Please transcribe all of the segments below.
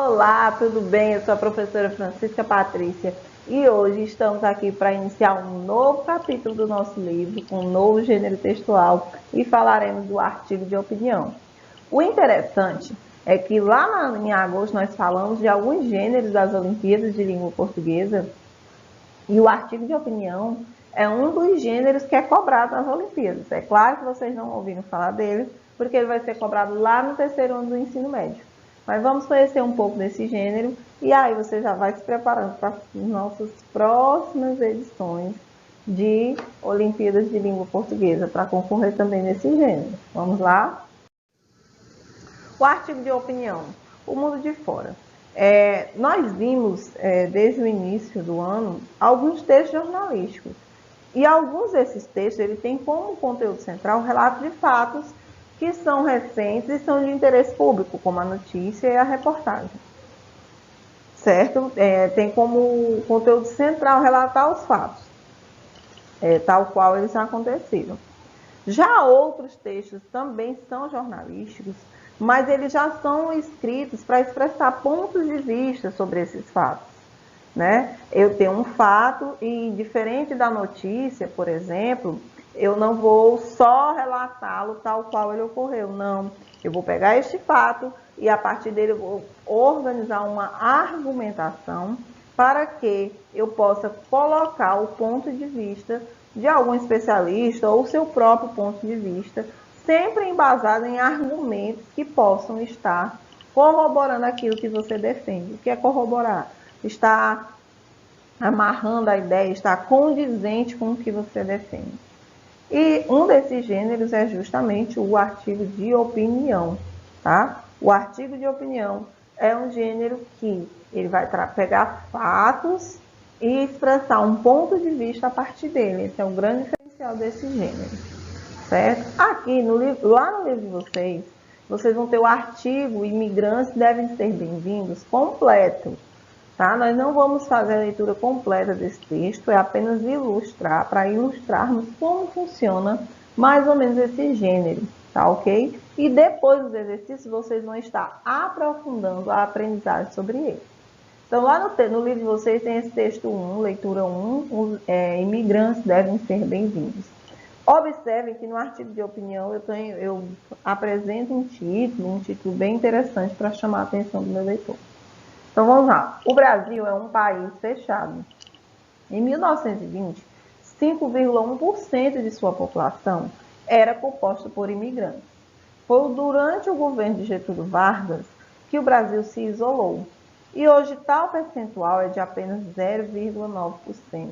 Olá, tudo bem? Eu sou a professora Francisca Patrícia e hoje estamos aqui para iniciar um novo capítulo do nosso livro, com um novo gênero textual, e falaremos do artigo de opinião. O interessante é que lá em agosto nós falamos de alguns gêneros das Olimpíadas de Língua Portuguesa e o artigo de opinião é um dos gêneros que é cobrado nas Olimpíadas. É claro que vocês não ouviram falar dele, porque ele vai ser cobrado lá no terceiro ano do ensino médio. Mas vamos conhecer um pouco desse gênero e aí você já vai se preparando para as nossas próximas edições de Olimpíadas de Língua Portuguesa, para concorrer também nesse gênero. Vamos lá? O artigo de opinião, o mundo de fora. Nós vimos, desde o início do ano, alguns textos jornalísticos. E alguns desses textos ele tem como conteúdo central o relato de fatos que são recentes e são de interesse público, como a notícia e a reportagem. Certo? Tem como conteúdo central relatar os fatos, tal qual eles aconteceram. Já outros textos também são jornalísticos, mas eles já são escritos para expressar pontos de vista sobre esses fatos. Né? Eu tenho um fato e, diferente da notícia, por exemplo, eu não vou só relatá-lo tal qual ele ocorreu, não. Eu vou pegar este fato e, a partir dele, eu vou organizar uma argumentação para que eu possa colocar o ponto de vista de algum especialista ou o seu próprio ponto de vista, sempre embasado em argumentos que possam estar corroborando aquilo que você defende. O que é corroborar? Está amarrando a ideia, está condizente com o que você defende. E um desses gêneros é justamente o artigo de opinião, tá? O artigo de opinião é um gênero que ele vai pegar fatos e expressar um ponto de vista a partir dele. Esse é o grande diferencial desse gênero, certo? Aqui, lá no livro de vocês vão ter o artigo Imigrantes devem ser bem-vindos completo. Tá? Nós não vamos fazer a leitura completa desse texto, é apenas ilustrar, para ilustrarmos como funciona mais ou menos esse gênero, tá ok? E depois dos exercícios vocês vão estar aprofundando a aprendizagem sobre ele. Então lá no livro de vocês tem esse texto 1, leitura 1, imigrantes devem ser bem-vindos. Observem que no artigo de opinião eu apresento um título bem interessante para chamar a atenção do meu leitor. Então vamos lá. O Brasil é um país fechado. Em 1920, 5,1% de sua população era composta por imigrantes. Foi durante o governo de Getúlio Vargas que o Brasil se isolou. E hoje tal percentual é de apenas 0,9%.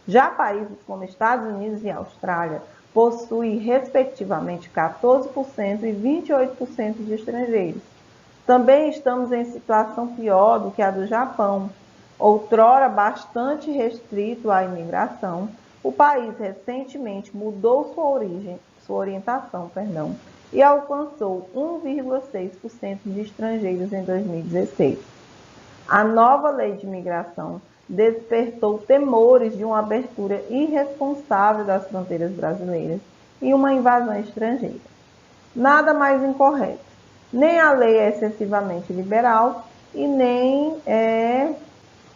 Já países como Estados Unidos e Austrália possuem respectivamente 14% e 28% de estrangeiros. Também estamos em situação pior do que a do Japão. Outrora bastante restrito à imigração, o país recentemente mudou sua orientação, e alcançou 1,6% de estrangeiros em 2016. A nova lei de imigração despertou temores de uma abertura irresponsável das fronteiras brasileiras e uma invasão estrangeira. Nada mais incorreto. Nem a lei é excessivamente liberal e nem é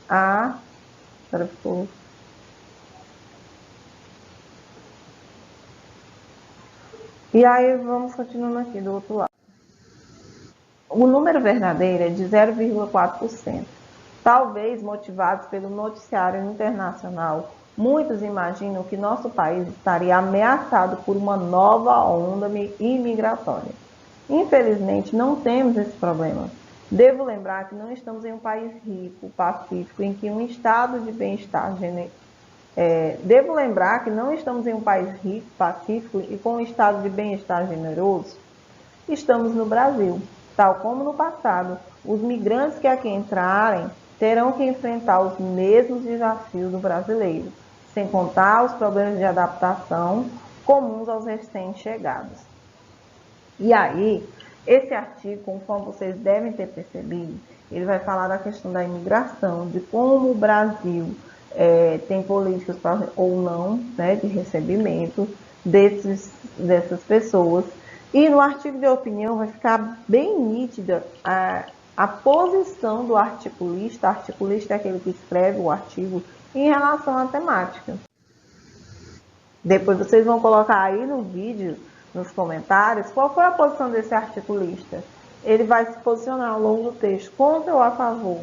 a... E aí vamos continuando aqui do outro lado. O número verdadeiro é de 0,4%. Talvez motivados pelo noticiário internacional, muitos imaginam que nosso país estaria ameaçado por uma nova onda imigratória. Infelizmente, não temos esse problema. Devo lembrar que não estamos em um país rico, pacífico, em que um estado de bem-estar Devo lembrar que não estamos em um país rico, pacífico e com um estado de bem-estar generoso. Estamos no Brasil. Tal como no passado, os migrantes que aqui entrarem terão que enfrentar os mesmos desafios do brasileiro, sem contar os problemas de adaptação comuns aos recém-chegados. E aí, esse artigo, conforme vocês devem ter percebido, ele vai falar da questão da imigração, de como o Brasil tem políticas ou não, né, de recebimento dessas pessoas. E no artigo de opinião vai ficar bem nítida a posição do articulista. Articulista é aquele que escreve o artigo em relação à temática. Depois vocês vão colocar aí no vídeo, nos comentários, qual foi a posição desse articulista. Ele vai se posicionar ao longo do texto contra ou a favor.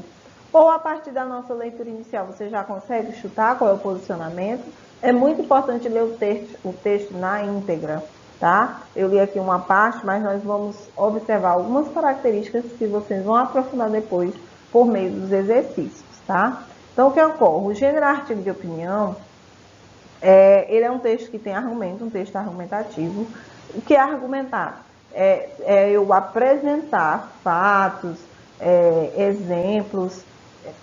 Ou a partir da nossa leitura inicial, você já consegue chutar qual é o posicionamento. É muito importante ler o texto na íntegra, tá? Eu li aqui uma parte, mas nós vamos observar algumas características que vocês vão aprofundar depois por meio dos exercícios, tá? Então, o que ocorre? O gênero artigo de opinião, ele é um texto que tem argumento, um texto argumentativo. O que é argumentar? É eu apresentar fatos, exemplos,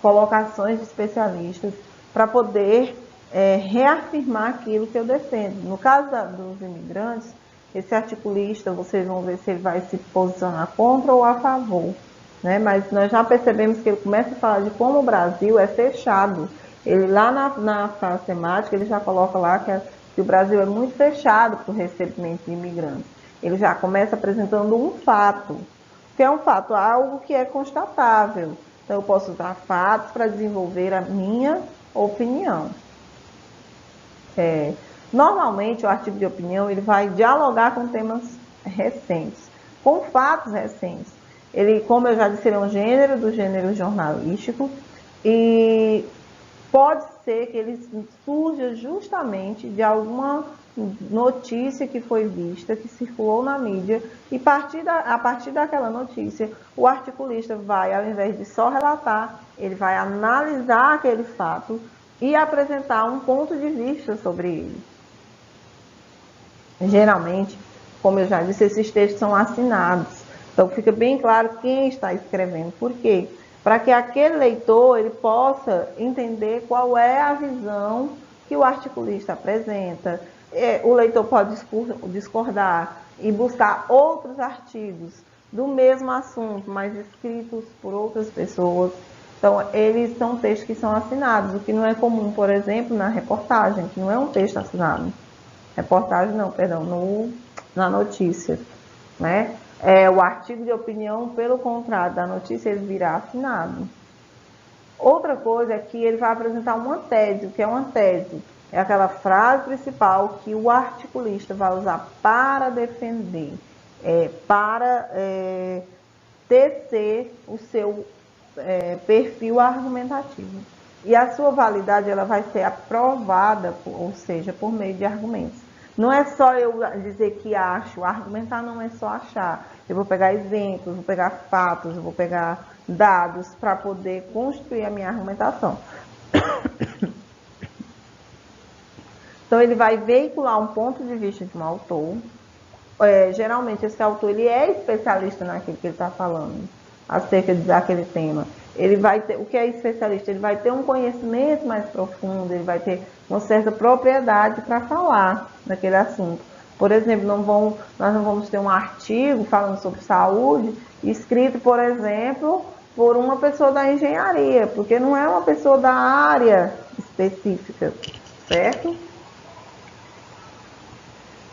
colocações de especialistas para poder reafirmar aquilo que eu defendo. No caso dos imigrantes, esse articulista, vocês vão ver se ele vai se posicionar contra ou a favor, né? Mas nós já percebemos que ele começa a falar de como o Brasil é fechado. Ele lá na frase temática, ele já coloca lá que o Brasil é muito fechado para o recebimento de imigrantes. Ele já começa apresentando um fato, que é um fato, algo que é constatável. Então, eu posso usar fatos para desenvolver a minha opinião. Normalmente, o artigo de opinião ele vai dialogar com temas recentes, com fatos recentes. Ele, como eu já disse, ele é um gênero do gênero jornalístico e pode ser que ele surja justamente de alguma notícia que foi vista, que circulou na mídia, e a partir daquela notícia, o articulista vai, ao invés de só relatar, ele vai analisar aquele fato e apresentar um ponto de vista sobre ele. Geralmente, como eu já disse, esses textos são assinados, então fica bem claro quem está escrevendo. Por quê? Para que aquele leitor ele possa entender qual é a visão que o articulista apresenta. O leitor pode discordar e buscar outros artigos do mesmo assunto, mas escritos por outras pessoas. Então, eles são textos que são assinados, o que não é comum, por exemplo, na reportagem, que não é um texto assinado. Reportagem não, perdão, na notícia, né? O artigo de opinião, pelo contrário, da notícia, ele virá assinado. Outra coisa é que ele vai apresentar uma tese. O que é uma tese? É aquela frase principal que o articulista vai usar para defender, para tecer o seu perfil argumentativo. E a sua validade ela vai ser aprovada, ou seja, por meio de argumentos. Não é só eu dizer que acho, argumentar não é só achar. Eu vou pegar exemplos, vou pegar fatos, vou pegar dados para poder construir a minha argumentação. Então, ele vai veicular um ponto de vista de um autor. Geralmente, esse autor ele é especialista naquilo que ele está falando, acerca daquele tema. Ele vai ter, o que é especialista? Ele vai ter um conhecimento mais profundo, ele vai ter uma certa propriedade para falar daquele assunto. Por exemplo, nós não vamos ter um artigo falando sobre saúde, escrito, por exemplo, por uma pessoa da engenharia, porque não é uma pessoa da área específica, certo?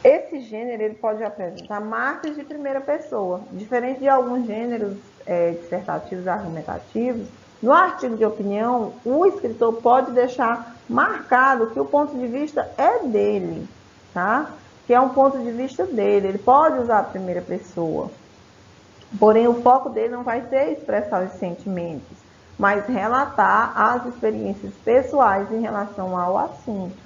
Esse gênero ele pode apresentar marcas de primeira pessoa, diferente de alguns gêneros dissertativos, argumentativos. No artigo de opinião, o escritor pode deixar marcado que o ponto de vista é dele, tá? Que é um ponto de vista dele. Ele pode usar a primeira pessoa, porém o foco dele não vai ser expressar os sentimentos, mas relatar as experiências pessoais em relação ao assunto.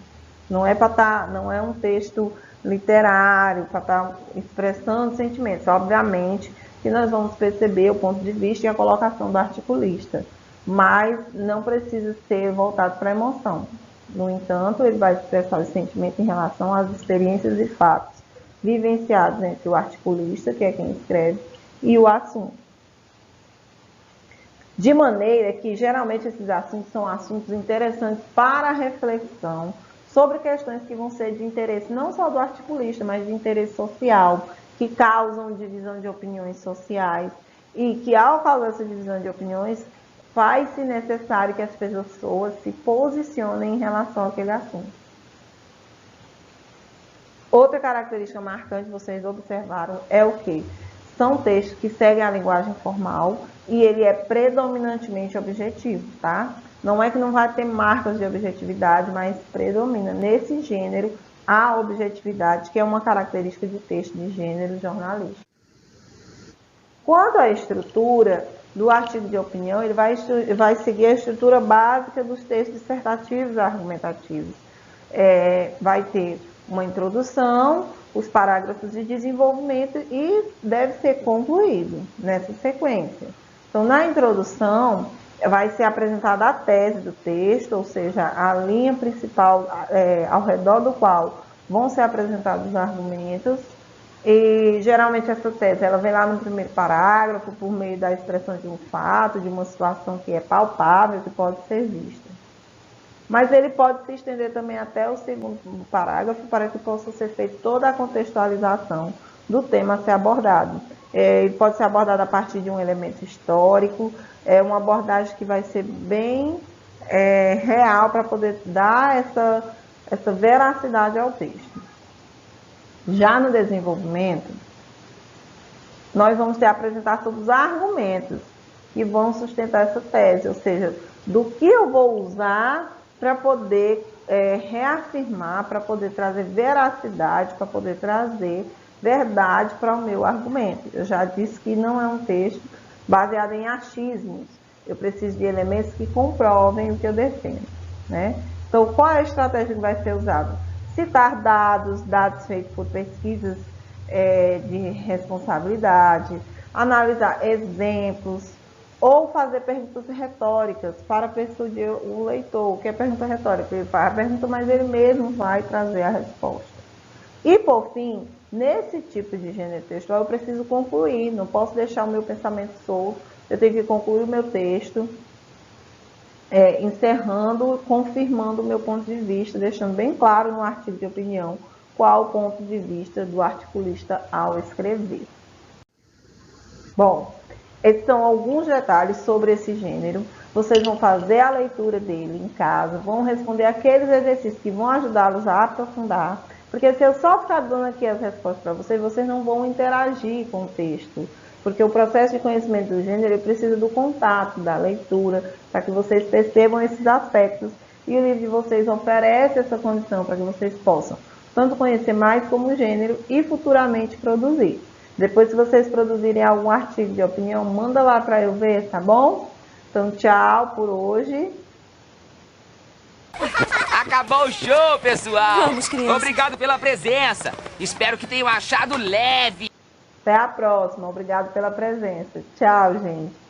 Não é um texto literário para estar expressando sentimentos. Obviamente que nós vamos perceber o ponto de vista e a colocação do articulista, mas não precisa ser voltado para a emoção. No entanto, ele vai expressar os sentimentos em relação às experiências e fatos vivenciados entre o articulista, que é quem escreve, e o assunto. De maneira que, geralmente, esses assuntos são assuntos interessantes para a reflexão sobre questões que vão ser de interesse não só do articulista, mas de interesse social, que causam divisão de opiniões sociais e que, ao causar essa divisão de opiniões, faz-se necessário que as pessoas se posicionem em relação àquele assunto. Outra característica marcante, vocês observaram, é o quê? são textos que seguem a linguagem formal e ele é predominantemente objetivo, tá? Não é que não vai ter marcas de objetividade, mas predomina nesse gênero a objetividade, que é uma característica de texto de gênero jornalístico. Quanto à estrutura do artigo de opinião, ele vai seguir a estrutura básica dos textos dissertativos e argumentativos. Vai ter uma introdução, os parágrafos de desenvolvimento e deve ser concluído nessa sequência. Então, na introdução, vai ser apresentada a tese do texto, ou seja, a linha principal ao redor do qual vão ser apresentados os argumentos. E geralmente essa tese ela vem lá no primeiro parágrafo por meio da expressão de um fato, de uma situação que é palpável, que pode ser vista. Mas ele pode se estender também até o segundo parágrafo para que possa ser feita toda a contextualização do tema a ser abordado. Ele pode ser abordado a partir de um elemento histórico, uma abordagem que vai ser bem real para poder dar essa veracidade ao texto. Já no desenvolvimento, nós vamos ter a apresentar sobre os argumentos que vão sustentar essa tese, ou seja, do que eu vou usar para poder reafirmar, para poder trazer veracidade, para poder trazer verdade para o meu argumento. Eu já disse que não é um texto baseado em achismos, eu preciso de elementos que comprovem o que eu defendo, né? Então, qual é a estratégia que vai ser usada? Citar dados feitos por pesquisas de responsabilidade, analisar exemplos ou fazer perguntas retóricas para persuadir o leitor. O que é pergunta retórica? Ele faz a pergunta, mas ele mesmo vai trazer a resposta. E, por fim, nesse tipo de gênero textual, eu preciso concluir, não posso deixar o meu pensamento solto, eu tenho que concluir o meu texto, encerrando, confirmando o meu ponto de vista, deixando bem claro no artigo de opinião qual o ponto de vista do articulista ao escrever. Bom, esses são alguns detalhes sobre esse gênero. Vocês vão fazer a leitura dele em casa, vão responder aqueles exercícios que vão ajudá-los a aprofundar, porque se eu só ficar dando aqui as respostas para vocês, vocês não vão interagir com o texto. Porque o processo de conhecimento do gênero precisa do contato, da leitura, para que vocês percebam esses aspectos. E o livro de vocês oferece essa condição para que vocês possam tanto conhecer mais como o gênero e futuramente produzir. Depois, se vocês produzirem algum artigo de opinião, manda lá para eu ver, tá bom? Então, tchau por hoje. Acabou o show, pessoal! Vamos, criança. Obrigado pela presença. Espero que tenham achado leve. Até a próxima. Obrigado pela presença. Tchau, gente.